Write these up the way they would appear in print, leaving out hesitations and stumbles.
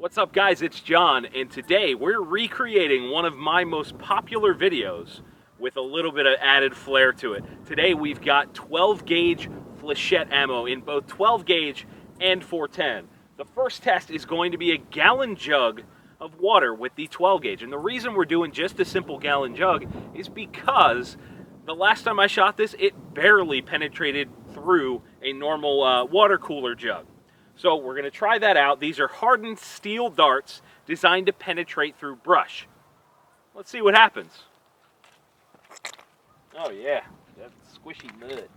What's up guys, it's John, and today we're recreating one of my most popular videos with a little bit of added flair to it. Today we've got 12 gauge Flechette ammo in both 12 gauge and 410. The first test is going to be a gallon jug of water with the 12 gauge, and the reason we're doing just a simple gallon jug is because the last time I shot this, it barely penetrated through a normal water cooler jug. So we're going to try that out. These are hardened steel darts designed to penetrate through brush. Let's see what happens. Oh yeah, that's squishy mud.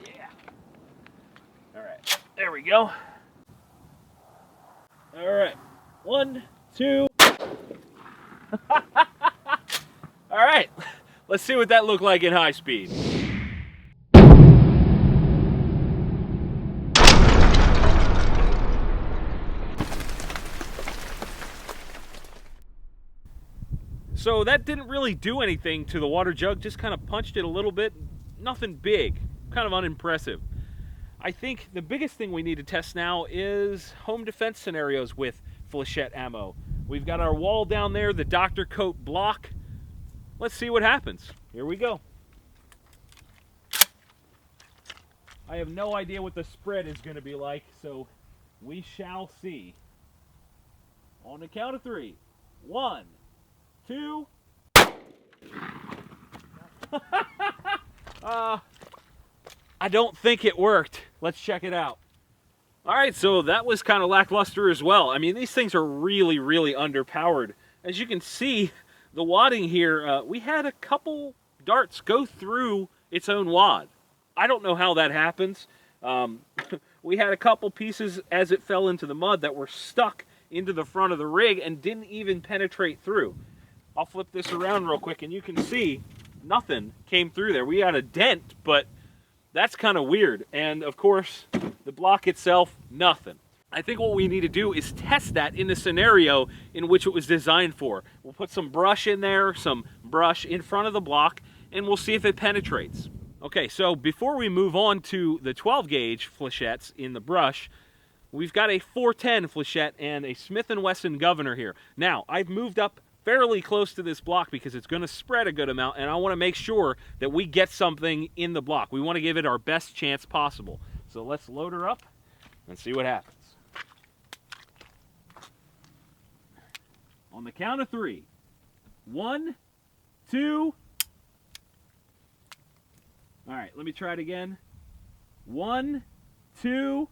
Yeah. All right, there we go. All right, 1, 2. All right, let's see what that looked like in high speed. So that didn't really do anything to the water jug, just kind of punched it a little bit. Nothing big, kind of unimpressive. I think the biggest thing we need to test now is home defense scenarios with Flechette ammo. We've got our wall down there, the Dr. Coat block. Let's see what happens. Here we go. I have no idea what the spread is going to be like, so we shall see. On the count of 3. 1, 2. I don't think it worked. Let's check it out. All right, so that was kind of lackluster as well. I mean, these things are really, really underpowered. As you can see, the wadding here, we had a couple darts go through its own wad. I don't know how that happens. We had a couple pieces as it fell into the mud that were stuck into the front of the rig and didn't even penetrate through. I'll flip this around real quick and you can see nothing came through there. We had a dent, but that's kind of weird. And of course, the block itself, nothing. I think what we need to do is test that in the scenario in which it was designed for. We'll put some brush in there, some brush in front of the block, and we'll see if it penetrates. Okay, so before we move on to the 12 gauge Flechettes in the brush, we've got a 410 Flechette and a Smith & Wesson Governor here. Now, I've moved up fairly close to this block because it's going to spread a good amount, and I want to make sure that we get something in the block. We want to give it our best chance possible. So let's load her up and see what happens. On the count of 3. 1, 2. All right, let me try it again. 1, 2.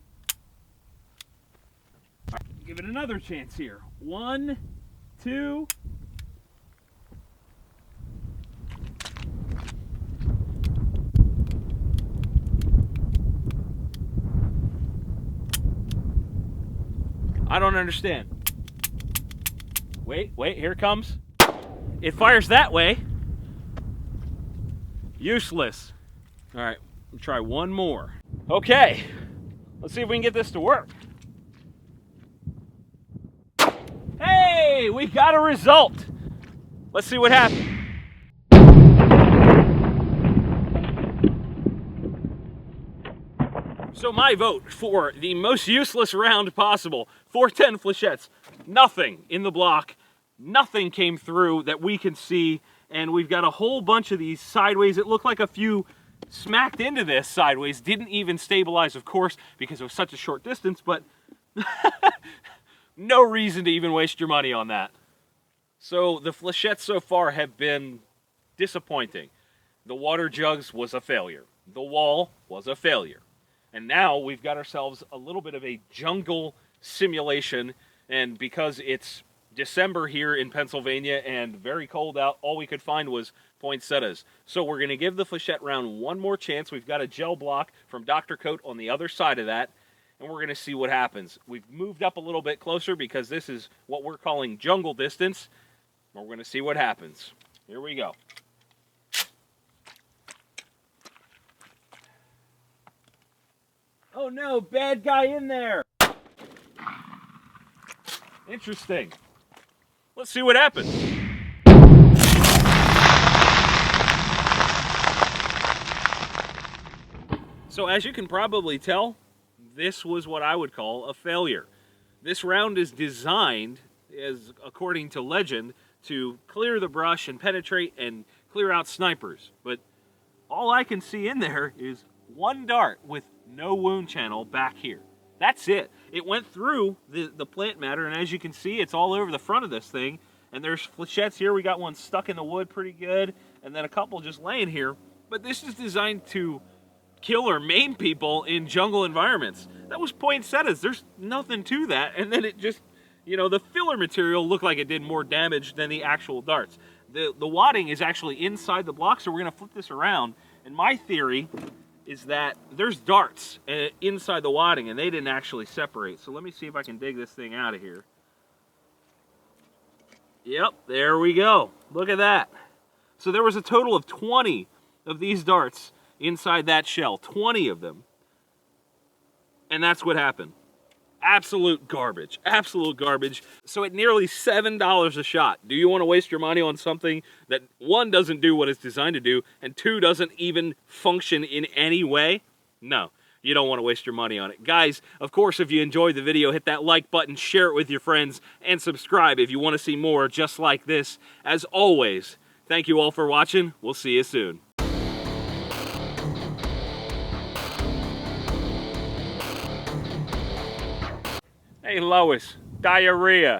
All right, give it another chance here. 1, 2. I don't understand. Wait, here it comes. It fires that way. Useless. All right, we'll try one more. Okay, let's see if we can get this to work. Hey, we got a result. Let's see what happens. So my vote for the most useless round possible, 410 Flechettes, nothing in the block, nothing came through that we can see, and we've got a whole bunch of these sideways. It looked like a few smacked into this sideways, didn't even stabilize, of course, because it was such a short distance, but no reason to even waste your money on that. So the Flechettes so far have been disappointing. The water jugs was a failure. The wall was a failure. And now we've got ourselves a little bit of a jungle simulation, and because it's December here in Pennsylvania and very cold out, all we could find was poinsettias. So we're going to give the Flechette round one more chance. We've got a gel block from Dr. Coat on the other side of that, and we're going to see what happens. We've moved up a little bit closer because this is what we're calling jungle distance. We're going to see what happens. Here we go. Oh no, bad guy in there. Interesting. Let's see what happens. So as you can probably tell, this was what I would call a failure. This round is designed, as according to legend, to clear the brush and penetrate and clear out snipers. But all I can see in there is one dart with no wound channel back here. That's it. It went through the plant matter, and as you can see, it's all over the front of this thing. And there's flechettes here. We got one stuck in the wood pretty good, and then a couple just laying here. But this is designed to kill or maim people in jungle environments. That was poinsettias. There's nothing to that. And then it just, you know, the filler material looked like it did more damage than the actual darts. The wadding is actually inside the block, so we're going to flip this around. And my theory is that there's darts inside the wadding, and they didn't actually separate. So let me see if I can dig this thing out of here. Yep, there we go. Look at that. So there was a total of 20 of these darts inside that shell. 20 of them. And that's what happened. Absolute garbage. Absolute garbage. So at nearly $7 a shot, do you want to waste your money on something that, one, doesn't do what it's designed to do, and two, doesn't even function in any way? No, you don't want to waste your money on it. Guys, of course, if you enjoyed the video, hit that like button, share it with your friends, and subscribe if you want to see more just like this. As always, thank you all for watching. We'll see you soon. Hey Lois, diarrhea.